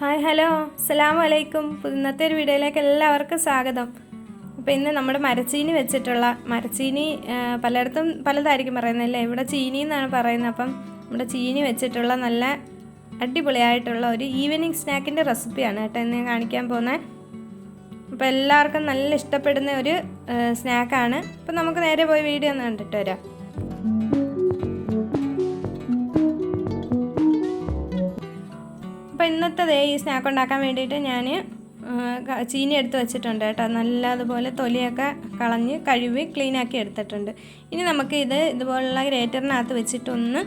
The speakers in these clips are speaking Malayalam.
ഹായ് ഹലോ അസ്സലാമു അലൈക്കും. ഇന്നത്തെ ഒരു വീഡിയോയിലേക്ക് എല്ലാവർക്കും സ്വാഗതം. അപ്പോൾ ഇന്ന് നമ്മുടെ മരച്ചീനി വെച്ചിട്ടുള്ള മരച്ചീനി പലയിടത്തും പലതായിരിക്കും പറയുന്നതല്ലേ, ഇവിടെ ചീനി എന്നാണ് പറയുന്നത്. അപ്പം നമ്മുടെ ചീനി വെച്ചിട്ടുള്ള നല്ല അടിപൊളിയായിട്ടുള്ള ഒരു ഈവനിങ് സ്നാക്കിൻ്റെ റെസിപ്പിയാണ് കേട്ടോ ഇന്ന് ഞാൻ കാണിക്കാൻ പോകുന്നത്. അപ്പോൾ എല്ലാവർക്കും നല്ല ഇഷ്ടപ്പെടുന്ന ഒരു സ്നാക്കാണ്. അപ്പോൾ നമുക്ക് നേരെ പോയി വീഡിയോ ഒന്ന് കണ്ടിട്ട് വരാം. അപ്പോൾ ഇന്നത്തെ ഈ സ്നാക്ക് ഉണ്ടാക്കാൻ വേണ്ടിയിട്ട് ഞാൻ ചീനി എടുത്ത് വെച്ചിട്ടുണ്ട് കേട്ടോ. നല്ലതുപോലെ തൊലിയൊക്കെ കളഞ്ഞ് കഴുകി ക്ലീനാക്കി എടുത്തിട്ടുണ്ട്. ഇനി നമുക്ക് ഇതുപോലുള്ള ഗ്രേറ്ററിനകത്ത് വെച്ചിട്ടൊന്ന്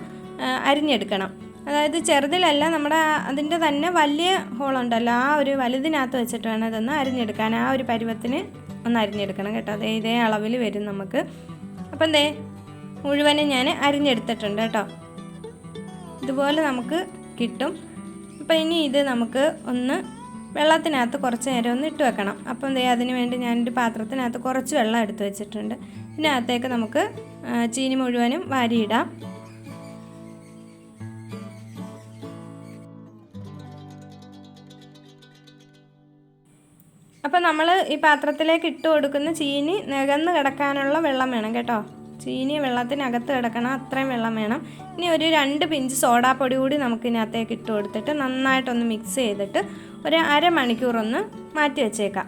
അരിഞ്ഞെടുക്കണം. അതായത് ചെറുതിലല്ല, നമ്മുടെ അതിൻ്റെ തന്നെ വലിയ ഹോളുണ്ടല്ലോ, ആ ഒരു വലുതിനകത്ത് വെച്ചിട്ട് വേണം ഇതൊന്ന് അരിഞ്ഞെടുക്കാൻ. ആ ഒരു പരുവത്തിന് ഒന്ന് അരിഞ്ഞെടുക്കണം കേട്ടോ. ഇതേ അളവിൽ വരും നമുക്ക്. അപ്പം മുഴുവനും ഞാൻ അരിഞ്ഞെടുത്തിട്ടുണ്ട് കേട്ടോ. ഇതുപോലെ നമുക്ക് കിട്ടും. അപ്പോൾ ഇനി ഇത് നമുക്ക് ഒന്ന് വെള്ളത്തിനകത്ത് കുറച്ച് നേരം ഒന്ന് ഇട്ട് വെക്കണം. അപ്പം അതിന് വേണ്ടി ഞാനൊരു പാത്രത്തിനകത്ത് കുറച്ച് വെള്ളം എടുത്ത് വെച്ചിട്ടുണ്ട്. ഇതിനകത്തേക്ക് നമുക്ക് ചീനി മുഴുവനും വാരിയിടാം. അപ്പോൾ നമ്മൾ ഈ പാത്രത്തിലേക്ക് ഇട്ട് കൊടുക്കുന്ന ചീനി നികന്ന് കിടക്കാനുള്ള വെള്ളം വേണം കേട്ടോ. ചീനി വെള്ളത്തിനകത്ത് കിടക്കണം, അത്രയും വെള്ളം വേണം. ഇനി ഒരു 2 പിഞ്ച് സോഡാപ്പൊടി കൂടി നമുക്കിതിനകത്തേക്ക് ഇട്ട് കൊടുത്തിട്ട് നന്നായിട്ടൊന്ന് മിക്സ് ചെയ്തിട്ട് ഒരു അരമണിക്കൂറൊന്ന് മാറ്റി വെച്ചേക്കാം.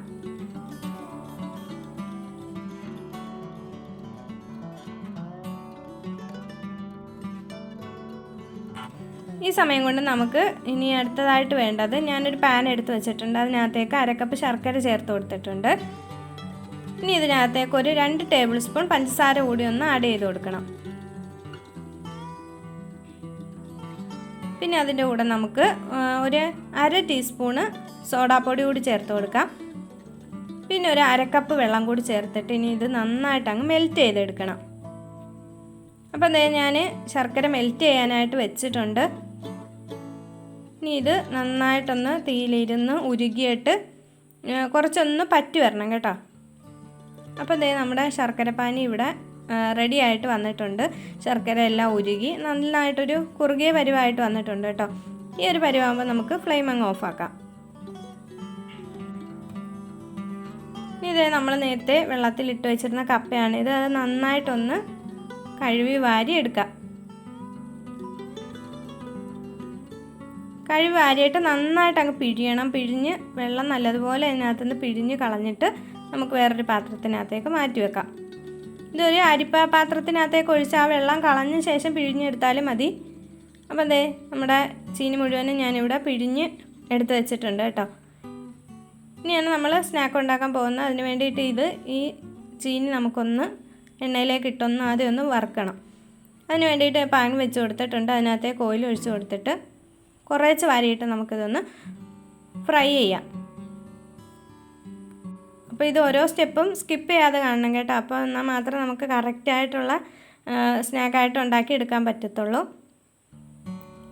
ഈ സമയം കൊണ്ട് നമുക്ക് ഇനി അടുത്തതായിട്ട് വേണ്ടത്, ഞാനൊരു പാൻ എടുത്ത് വെച്ചിട്ടുണ്ട്. അതിനകത്തേക്ക് 1 കപ്പ് ശർക്കര ചേർത്ത് കൊടുത്തിട്ടുണ്ട്. ഇനി ഇതിനകത്തേക്ക് ഒരു 2 ടേബിൾ സ്പൂൺ പഞ്ചസാര കൂടി ഒന്ന് ആഡ് ചെയ്ത് കൊടുക്കണം. പിന്നെ അതിൻ്റെ കൂടെ നമുക്ക് ഒരു 1/2 ടീസ്പൂണ് സോഡാപ്പൊടി കൂടി ചേർത്ത് കൊടുക്കാം. പിന്നെ ഒരു 1 കപ്പ് വെള്ളം കൂടി ചേർത്തിട്ട് ഇനി ഇത് നന്നായിട്ട് അങ്ങ് മെൽറ്റ് ചെയ്തെടുക്കണം. അപ്പം ഞാൻ ശർക്കര മെൽറ്റ് ചെയ്യാനായിട്ട് വെച്ചിട്ടുണ്ട്. ഇനി ഇത് നന്നായിട്ടൊന്ന് തീയിലിരുന്ന് ഉരുകിയിട്ട് കുറച്ചൊന്ന് പറ്റി വരണം കേട്ടോ. അപ്പോൾ നമ്മുടെ ശർക്കരപ്പാനി ഇവിടെ റെഡി ആയിട്ട് വന്നിട്ടുണ്ട്. ശർക്കര എല്ലാം ഉരുകി നന്നായിട്ടൊരു കുറുകിയ പരുവായിട്ട് വന്നിട്ടുണ്ട് കേട്ടോ. ഈ ഒരു പരുവാകുമ്പോൾ നമുക്ക് ഫ്ലെയിം അങ്ങ് ഓഫാക്കാം. ഇത് നമ്മൾ നേരത്തെ വെള്ളത്തിലിട്ട് വെച്ചിരുന്ന കപ്പയാണ് ഇത്. അത് നന്നായിട്ടൊന്ന് കഴുകി വാരി എടുക്കാം. കഴുകി വാരിയിട്ട് നന്നായിട്ട് അങ്ങ് പിഴിയണം. പിഴിഞ്ഞ് വെള്ളം നല്ലതുപോലെ അതിനകത്തുനിന്ന് പിഴിഞ്ഞ് കളഞ്ഞിട്ട് നമുക്ക് വേറൊരു പാത്രത്തിനകത്തേക്ക് മാറ്റി വെക്കാം. ഇതൊരു പാത്രത്തിനകത്തേക്ക് ഒഴിച്ച് ആ വെള്ളം കളഞ്ഞ ശേഷം പിഴിഞ്ഞെടുത്താലും മതി. അപ്പം നമ്മുടെ ചീനി മുഴുവനും ഞാനിവിടെ പിഴിഞ്ഞ് എടുത്ത് വെച്ചിട്ടുണ്ട് കേട്ടോ. ഇനിയാണ് നമ്മൾ സ്നാക്ക് ഉണ്ടാക്കാൻ പോകുന്നത്. അതിന് വേണ്ടിയിട്ട് ഈ ചീനി നമുക്കൊന്ന് എണ്ണയിലേക്ക് ഇട്ടൊന്ന് ആദ്യം ഒന്ന് വറുക്കണം. അതിന് വേണ്ടിയിട്ട് പാൻ വെച്ച് കൊടുത്തിട്ടുണ്ട്. അതിനകത്തേക്ക് ഓയിൽ ഒഴിച്ച് കൊടുത്തിട്ട് കുറേശ്ശെ വാരിയിട്ട് നമുക്കിതൊന്ന് ഫ്രൈ ചെയ്യാം. അപ്പോൾ ഇത് ഓരോ സ്റ്റെപ്പും സ്കിപ്പ് ചെയ്യാതെ കാണണം കേട്ടോ. അപ്പോൾ എന്നാൽ മാത്രമേ നമുക്ക് കറക്റ്റായിട്ടുള്ള സ്നാക്കായിട്ട് ഉണ്ടാക്കി എടുക്കാൻ പറ്റത്തുള്ളൂ.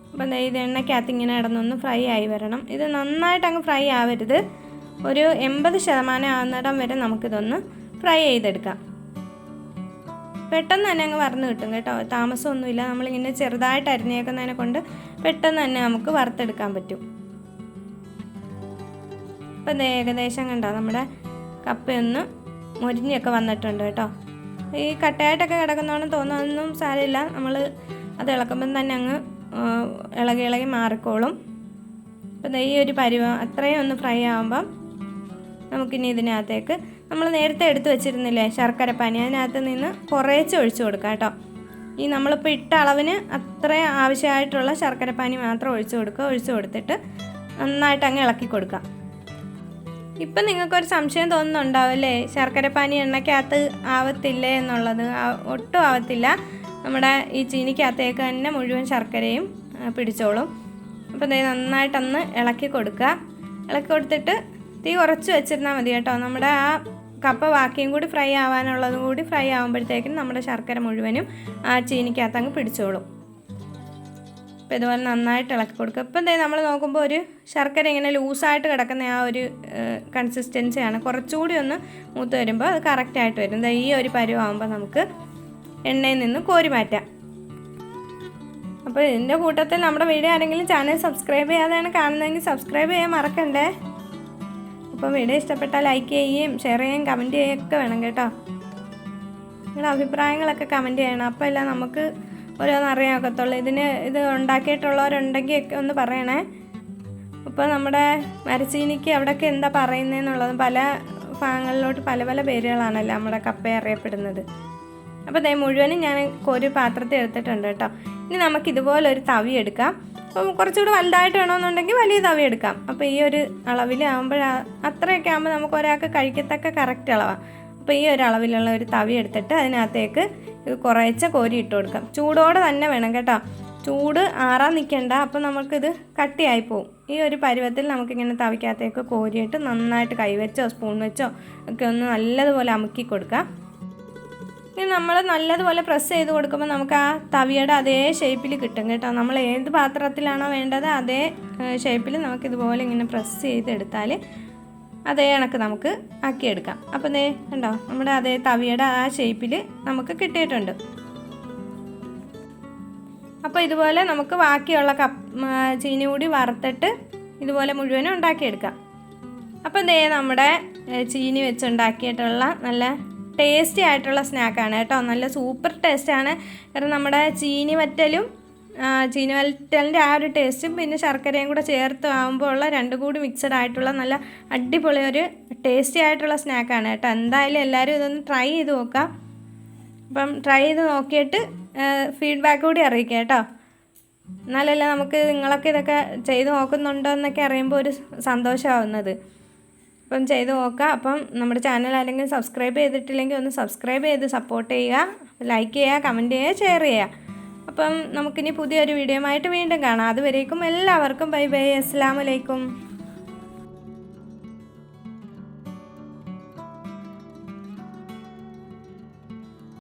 അപ്പോൾ ഇത് എണ്ണയ്ക്കകത്ത് ഇങ്ങനെ ഇടന്നൊന്ന് ഫ്രൈ ആയി വരണം. ഇത് നന്നായിട്ട് അങ്ങ് ഫ്രൈ ആവരുത്. ഒരു 80% ആവുന്നിടം വരെ നമുക്കിതൊന്ന് ഫ്രൈ ചെയ്തെടുക്കാം. പെട്ടെന്ന് തന്നെ അങ്ങ് വറന്ന് കിട്ടും കേട്ടോ, താമസമൊന്നുമില്ല. നമ്മളിങ്ങനെ ചെറുതായിട്ട് അരിഞ്ഞേക്കുന്നതിനെ കൊണ്ട് പെട്ടെന്ന് തന്നെ നമുക്ക് വറുത്തെടുക്കാൻ പറ്റും. അപ്പം ഏകദേശം കണ്ടോ നമ്മുടെ കപ്പയൊന്ന് മൊരിഞ്ഞൊക്കെ വന്നിട്ടുണ്ട് കേട്ടോ. ഈ കട്ടയായിട്ടൊക്കെ കിടക്കുന്നോണം തോന്നുന്നതൊന്നും സാരമില്ല. നമ്മൾ അത് ഇളക്കുമ്പം തന്നെ അങ്ങ് ഇളകി മാറിക്കോളും. അപ്പം ഈ ഒരു പരുവം അത്രയും ഒന്ന് ഫ്രൈ ആകുമ്പം നമുക്കിനി ഇതിനകത്തേക്ക് നമ്മൾ നേരത്തെ എടുത്ത് വെച്ചിരുന്നില്ലേ ശർക്കരപ്പാനി, അതിനകത്ത് നിന്ന് കുറേശ്ശെ ഒഴിച്ചു കൊടുക്കാം കേട്ടോ. ഈ നമ്മളിപ്പോൾ ഇട്ട അളവിന് അത്രയും ആവശ്യമായിട്ടുള്ള ശർക്കരപ്പാനി മാത്രം ഒഴിച്ചു കൊടുത്തിട്ട് നന്നായിട്ട് അങ്ങ് ഇളക്കി കൊടുക്കാം. ഇപ്പം നിങ്ങൾക്കൊരു സംശയം തോന്നുന്നുണ്ടാവില്ലേ, ശർക്കരപ്പാനി എണ്ണയ്ക്കകത്ത് ആവത്തില്ലേ എന്നുള്ളത്. ഒട്ടും ആവത്തില്ല. നമ്മുടെ ഈ ചീനിക്കകത്തേക്ക് തന്നെ മുഴുവൻ ശർക്കരയും പിടിച്ചോളും. അപ്പോൾ നന്നായിട്ടൊന്ന് ഇളക്കി കൊടുക്കുക. ഇളക്കി കൊടുത്തിട്ട് തീ കുറച്ച് വെച്ചിരുന്നാൽ മതി കേട്ടോ. നമ്മുടെ ആ കപ്പ ബാക്കിയും കൂടി ഫ്രൈ ആവാനുള്ളതും കൂടി ഫ്രൈ ആകുമ്പോഴത്തേക്കും നമ്മുടെ ശർക്കര മുഴുവനും ആ ചീനിക്കകത്ത് അങ്ങ് പിടിച്ചോളും. അപ്പോൾ ഇതുപോലെ നന്നായിട്ട് ഇളക്കി കൊടുക്കുക. ഇപ്പം നമ്മൾ നോക്കുമ്പോൾ ഒരു ശർക്കര ഇങ്ങനെ ലൂസായിട്ട് കിടക്കുന്ന ആ ഒരു കൺസിസ്റ്റൻസിയാണ്. കുറച്ചുകൂടി ഒന്ന് മൂത്ത് വരുമ്പോൾ അത് കറക്റ്റായിട്ട് വരും. ഈ ഒരു പരുവാകുമ്പോൾ നമുക്ക് എണ്ണയിൽ നിന്ന് കോരി മാറ്റാം. അപ്പോൾ ഇതിൻ്റെ കൂട്ടത്തിൽ നമ്മുടെ വീഡിയോ ആരെങ്കിലും ചാനൽ സബ്സ്ക്രൈബ് ചെയ്യാതെയാണ് കാണുന്നതെങ്കിൽ സബ്സ്ക്രൈബ് ചെയ്യാൻ മറക്കണ്ടേ. അപ്പോൾ വീഡിയോ ഇഷ്ടപ്പെട്ടാൽ ലൈക്ക് ചെയ്യുകയും ഷെയർ ചെയ്യുകയും കമൻറ്റ് ചെയ്യുകയൊക്കെ വേണം കേട്ടോ. നിങ്ങളുടെ അഭിപ്രായങ്ങളൊക്കെ കമൻറ്റ് ചെയ്യണം, അപ്പോൾ എല്ലാം നമുക്ക് ഓരോന്ന് അറിയാൻ ഒക്കത്തുള്ളൂ. ഇത് ഉണ്ടാക്കിയിട്ടുള്ളവരുണ്ടെങ്കിൽ ഒക്കെ ഒന്ന് പറയണേ. അപ്പോൾ നമ്മുടെ മരച്ചീനിക്ക് അവിടെയൊക്കെ എന്താ പറയുന്നതെന്നുള്ളത് പല ഭാഗങ്ങളിലോട്ട് പല പല പേരുകളാണല്ലോ നമ്മുടെ കപ്പ അറിയപ്പെടുന്നത്. അപ്പോൾ ദേ മുഴുവനും ഞാൻ ഒരു പാത്രത്തിൽ എടുത്തിട്ടുണ്ട് കേട്ടോ. ഇനി നമുക്ക് ഇതുപോലൊരു തവി എടുക്കാം. അപ്പം കുറച്ചുകൂടി വലുതായിട്ട് വേണമെന്നുണ്ടെങ്കിൽ വലിയ തവി എടുക്കാം. അപ്പോൾ ഈ ഒരു അളവിൽ അത്രയൊക്കെ ആകുമ്പോൾ നമുക്ക് ഒരാൾക്ക് കഴിക്കത്തക്ക കറക്റ്റ് അളവാണ്. അപ്പോൾ ഈ ഒരു അളവിലുള്ള ഒരു തവി എടുത്തിട്ട് അതിനകത്തേക്ക് ഇത് കുറേശ്ശെ കോരി ഇട്ട് കൊടുക്കാം. ചൂടോടെ തന്നെ വേണം കേട്ടോ, ചൂട് ആറാൻ നിൽക്കണ്ട, അപ്പോൾ നമുക്കിത് കട്ടിയായി പോവും. ഈ ഒരു പരുവത്തിൽ നമുക്കിങ്ങനെ തവിക്കകത്തേക്ക് കോരിയിട്ട് നന്നായിട്ട് കൈവച്ചോ സ്പൂൺ വെച്ചോ ഒക്കെ ഒന്ന് നല്ലതുപോലെ അമുക്കി കൊടുക്കാം. ഇനി നമ്മൾ നല്ലതുപോലെ പ്രസ് ചെയ്ത് കൊടുക്കുമ്പോൾ നമുക്ക് ആ തവിയുടെ അതേ ഷേപ്പിൽ കിട്ടും കേട്ടോ. നമ്മൾ ഏത് പാത്രത്തിലാണോ വേണ്ടത് അതേ ഷേപ്പിൽ നമുക്കിതുപോലെ ഇങ്ങനെ പ്രസ് ചെയ്തെടുത്താൽ അതേ കണക്ക് നമുക്ക് ആക്കിയെടുക്കാം. അപ്പോൾ ദേ കണ്ടോ, നമ്മുടെ അതേ തവിയുടെ ആ ഷേപ്പിൽ നമുക്ക് കിട്ടിയിട്ടുണ്ട്. അപ്പോൾ ഇതുപോലെ നമുക്ക് ബാക്കിയുള്ള ചീനി കൂടി വറുത്തിട്ട് ഇതുപോലെ മുഴുവനും ഉണ്ടാക്കിയെടുക്കാം. അപ്പോൾ ദേ നമ്മുടെ ചീനി വെച്ചുണ്ടാക്കിയിട്ടുള്ള നല്ല ടേസ്റ്റി ആയിട്ടുള്ള സ്നാക്കാണ് കേട്ടോ. നല്ല സൂപ്പർ ടേസ്റ്റാണ്. കാരണം നമ്മുടെ ചീനി വറ്റലിൻ്റെ ആ ഒരു ടേസ്റ്റും പിന്നെ ശർക്കരയും കൂടെ ചേർത്ത് ആകുമ്പോൾ ഉള്ള രണ്ടും കൂടി മിക്സഡ് ആയിട്ടുള്ള നല്ല അടിപൊളി ഒരു ടേസ്റ്റി ആയിട്ടുള്ള സ്നാക്കാണ് കേട്ടോ. എന്തായാലും എല്ലാവരും ഇതൊന്ന് ട്രൈ ചെയ്ത് നോക്കാം. അപ്പം ട്രൈ ചെയ്ത് നോക്കിയിട്ട് ഫീഡ്ബാക്ക് കൂടി അറിയിക്കുക കേട്ടോ. എന്നാലല്ലേ നമുക്ക് നിങ്ങളൊക്കെ ഇതൊക്കെ ചെയ്ത് നോക്കുന്നുണ്ടോ എന്നൊക്കെ അറിയുമ്പോൾ ഒരു സന്തോഷമാവുന്നത്. അപ്പം ചെയ്ത് നോക്കുക. അപ്പം നമ്മുടെ ചാനൽ ആരെങ്കിലും സബ്സ്ക്രൈബ് ചെയ്തിട്ടില്ലെങ്കിൽ ഒന്ന് സബ്സ്ക്രൈബ് ചെയ്ത് സപ്പോർട്ട് ചെയ്യുക, ലൈക്ക് ചെയ്യുക, കമൻറ്റ് ചെയ്യുക, ഷെയർ ചെയ്യുക. അപ്പം നമുക്കിനി പുതിയൊരു വീഡിയോ ആയിട്ട് വീണ്ടും കാണാം. അതുവരേക്കും എല്ലാവർക്കും ബൈ ബൈ, അസ്സലാമു അലൈക്കും.